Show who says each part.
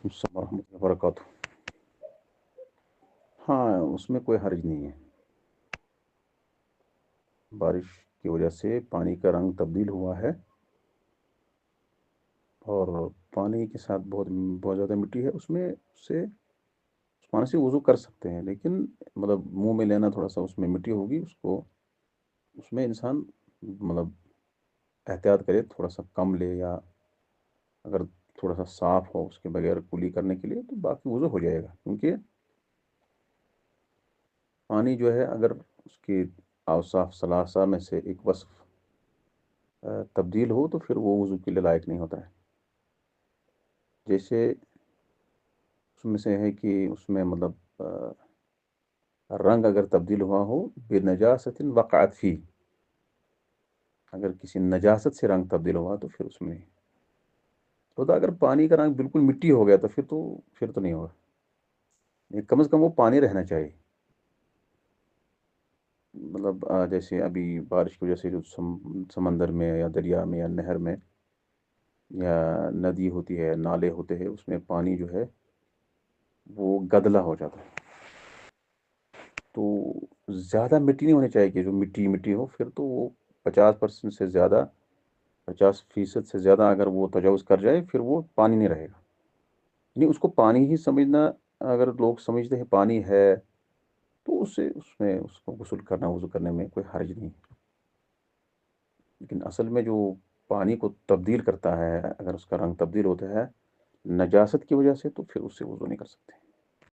Speaker 1: السلام ورحمۃ اللہ وبرکاتہ۔ ہاں، اس میں کوئی حرج نہیں ہے۔ بارش کی وجہ سے پانی کا رنگ تبدیل ہوا ہے، اور پانی کے ساتھ بہت بہت زیادہ مٹی ہے اس میں، اس پانی سے وضو کر سکتے ہیں، لیکن مطلب منہ میں لینا تھوڑا سا، اس میں مٹی ہوگی، اس میں انسان مطلب احتیاط کرے، تھوڑا سا کم لے، یا اگر تھوڑا سا صاف ہو اس کے بغیر کلی کرنے کے لیے تو باقی وضو ہو جائے گا، کیونکہ پانی جو ہے اگر اس کی اوصاف ثلاثہ میں سے ایک وصف تبدیل ہو تو پھر وہ وضو کے لیے لائق نہیں ہوتا ہے۔ جیسے اس میں سے ہے کہ اس میں مطلب رنگ اگر تبدیل ہوا ہو بے نجاست وقعت فی، اگر کسی نجاست سے رنگ تبدیل ہوا تو پھر اس میں تو اگر پانی کا رنگ بالکل مٹی ہو گیا تو پھر تو نہیں ہوگا، کم از کم وہ پانی رہنا چاہیے۔ مطلب جیسے ابھی بارش کی وجہ سے جو سمندر میں یا دریا میں یا نہر میں یا ندی ہوتی ہے، نالے ہوتے ہیں، اس میں پانی جو ہے وہ گدلا ہو جاتا ہے، تو زیادہ مٹی نہیں ہونی چاہیے کہ جو مٹی مٹی ہو، پھر تو وہ 50% سے زیادہ، 50% سے زیادہ اگر وہ تجاوز کر جائے پھر وہ پانی نہیں رہے گا، یعنی اس کو پانی ہی سمجھنا۔ اگر لوگ سمجھتے ہیں پانی ہے تو اس کو غسل کرنا، وضو کرنے میں کوئی حرج نہیں، لیکن اصل میں جو پانی کو تبدیل کرتا ہے، اگر اس کا رنگ تبدیل ہوتا ہے نجاست کی وجہ سے، تو پھر اس سے وضو نہیں کر سکتے۔